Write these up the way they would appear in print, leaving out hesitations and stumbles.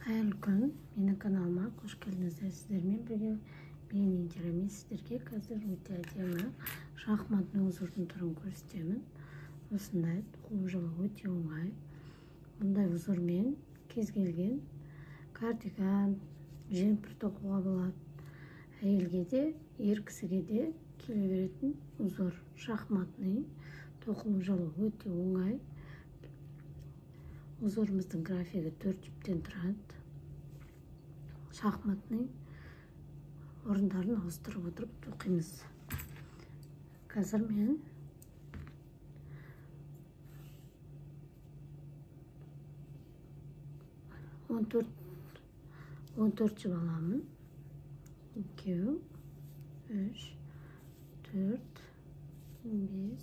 Hayırlı gün, menin kanalıma hoş geldinizler. Sizlerмен birge men inceremin sizlerge қазір өте әдемі шахматный узордун түрін көрсетемін. Осындай қолжалы өте оңай. Бұндай узормен кез келген кардиган, жемпір тоқуға болады. Әйелге де, ер кісіге де келе беретін узор. Шахматный тоқылжалы өте оңай. Узорымыздың графигі 4 жүптен тұрады. Шахматный орындарын ауыстырып отырып тоқимыз. Қазір мен 14 баламын. 2, 3, 4, 5,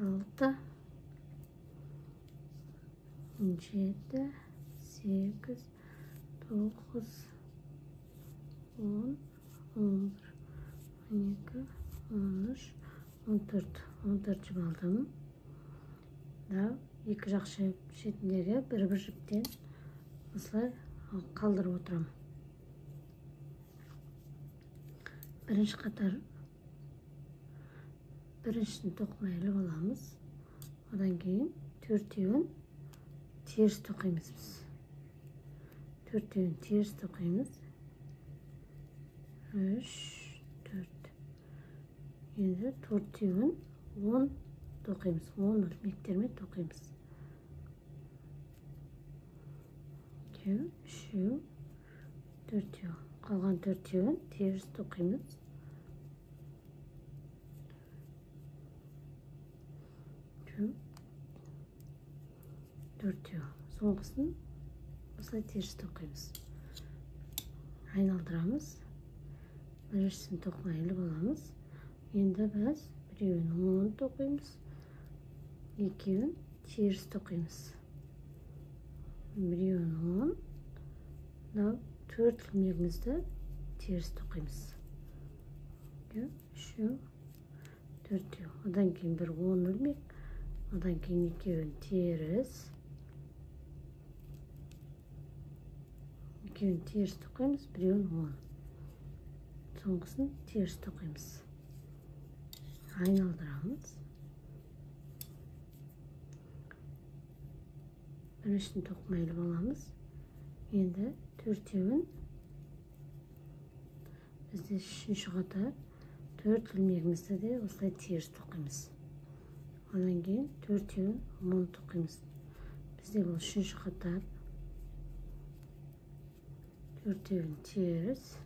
6, 7, 8, 9, 10, 11, 12, 13, 14 жіп алдым. Екі жақ шетіндегі бір жіптен осылай қалдырып отырам. Бірінші қатар біріншісін тоқымайлы боламыз. Одан кейін төртеуін теріс тоқимыз біз. Төртеуін теріс тоқимыз. 3, 4. Енді төртеуін 10 тоқимыз. 10 ілмектермен тоқимыз. 2, 3, 4. Қалған төртеуін теріс тоқимыз. 4. Соңғысын осылай теріс тоқимыз. Айналдырамыз. Біріншісін тоқымайлы боламыз. Енді біз біреуін 10 тоқимыз. Екеуін теріс тоқимыз. Біреуін 10. 4 ілмегімізді теріс тоқимыз. 3, 4. Одан кейін бір 10 ілмек. Одан кейін екеуін теріс. Екеуін теріс тоқимыз, біреуін 10. Соңғысын теріс тоқимыз. Айналдырамыз. Біріншісін тоқымайлы боламыз. Енді төртеуін бізде үшінші қатар 4 ілмегімізді де осылай теріс тоқимыз. Одан кейін төртеуін 10 тоқимыз. Бізде бұл үшінші қатар. Төртеуін теріс.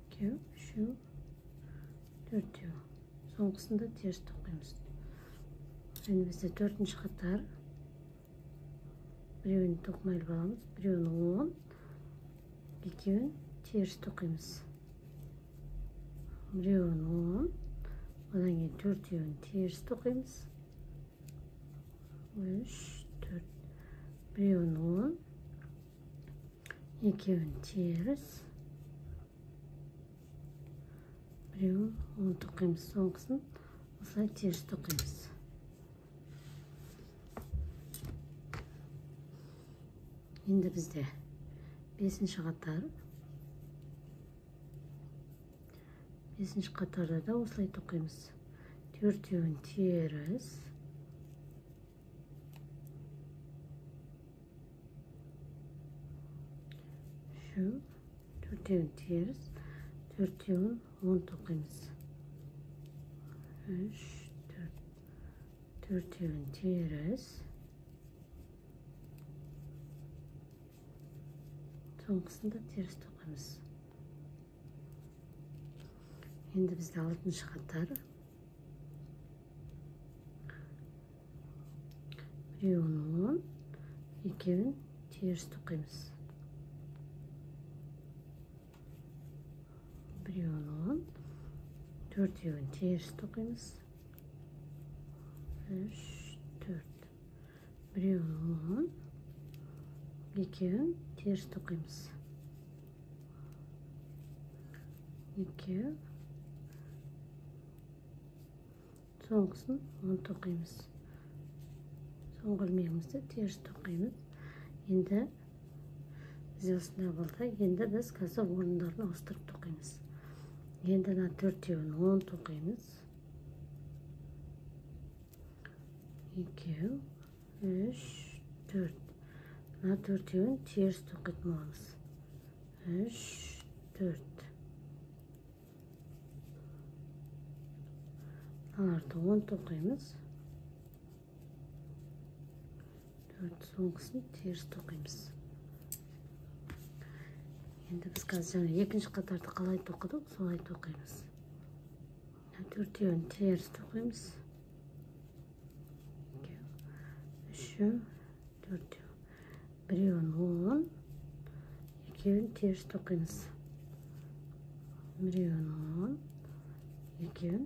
Екеу, үшеу, төртеу. Соңғысында теріс тоқимыз. Енді бізде төртінші қатар. Біреуін тоқымайлы боламыз. Біреуін 10. Екеуін теріс тоқимыз. Біреуін 10. Одан кейін төртеуін теріс тоқимыз. 3, 4. Біреуін 10. Екеуін теріс. Біреуін 10 тоқимыз. Соңғысын осылай теріс тоқимыз. Енді бізде 5-ші қатар. 5-ші қатарда да осылай тоқимыз. Төртеуін теріс. Төртеуін теріс. Төртеуін 10 тоқимыз. 3, 4. Төртеуін теріс. Соңғысында теріс тоқимыз. Енді бізде 6-ші қатар. Біреуін 10. Екеуін теріс тоқимыз. Біреуін 10. Төртеуін теріс тоқимыз. 3, 4. Біреуін 10. Екеуін теріс тоқимыз. 2. Соңғысын 10 тоқимыз. соңғы ilmeğimizi теріс тоқимыз. Енді бізде осындай болды. Енді біз қазір орындарын ауыстырып тоқимыз. Енді мына төртеуін 10 тоқимыз. 2, 3, 4. Мына төртеуін теріс тоқитын боламыз. 3, 4. Мыналарды 10 тоқимыз. 4 соңғысын теріс тоқимыз. Енді біз қазір екінші қатарды қалай тоқыдық, солай тоқимыз. Төртеуін теріс тоқимыз. 2, 3, 4. Біреуін 10, екеуін теріс тоқимыз. Біреуін 10, екеуін,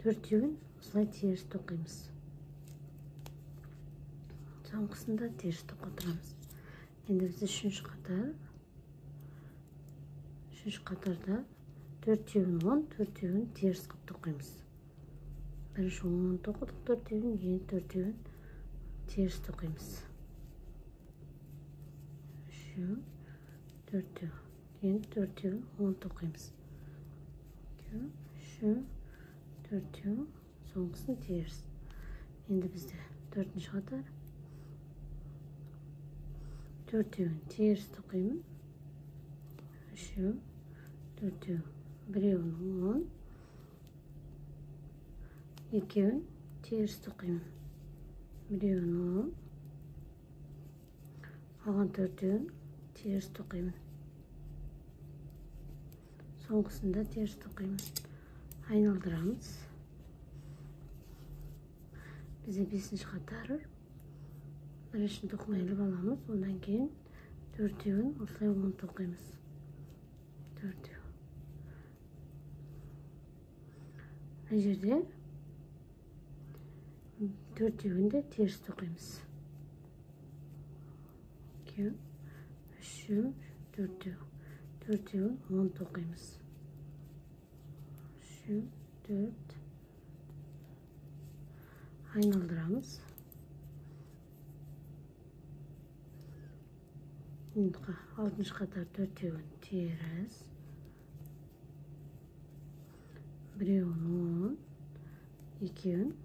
төртеуін осылай теріс тоқимыз. Соңғысында теріс тоқытырамыз. Енді біз үшінші қатарда төртеуін 10, төртеуін теріс қып тоқимыз. Бірінші 10 тоқыдық төртеуін, кейін төртеуін теріс тоқимыз. 3, 4, кейін төртеуін 10 тоқимыз. 2, 3, 4, соңғысын теріс. Енді бізде төртінші қатар. Төртеуін теріс тоқимын. 3, 4, біреуін 10, екеуін теріс тоқимын. Біреуін 10, қалған төртеуін теріс тоқимын. Соңғысында теріс тоқимын. Айналдырамыз. Бізде бесінші қатары. Біріншін тоқымай іліп аламыз, ондан кейін төртеуін осылай 10 тоқимыз. Төртеу. Мына жерде төртеуін де теріс тоқимыз. 2, 3, 4. Төртеуін 10 тоқимыз. 3, 4. Айналдырамыз. Алтыншы қатар төртеуін теріс. Біреуін 10, екеуін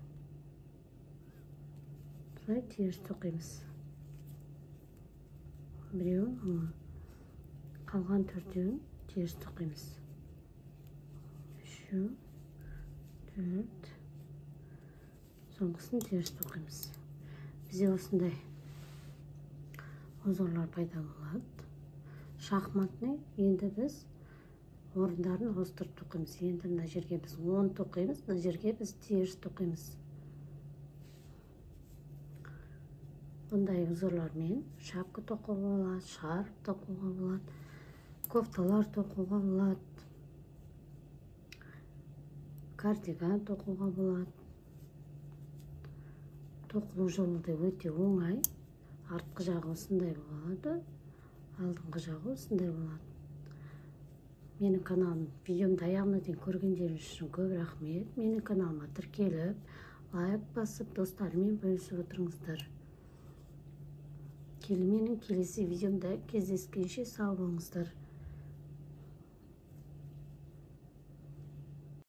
бұлай теріс тоқимыз. Біреуін 10. Қалған төртеуін теріс тоқимыз. 3, 4. Соңғысын теріс тоқимыз. Бізде осындай узорлар пайда болады. Шахматный. Енді біз орындарын ауыстырып тоқимыз. Енді мына жерге біз 10 тоқимыз, мына жерге біз теріс тоқимыз. Бұндай узорлармен шапка тоқуға болады, шарф тоқуға болады, кофталар тоқуға болады, кардиган тоқуға болады. Тоқылу жолы да өте оңай. Артқы жағы осындай болады, алдыңғы жағы осындай болады. Менің каналым видеомды аяғына дейін көргендеріңіз үшін көп рахмет. Менің каналыма тіркеліп, лайк басып, достарымен бөлісіп отырыңыздар. Менің келесі видеомда кездескенше сау болыңыздар.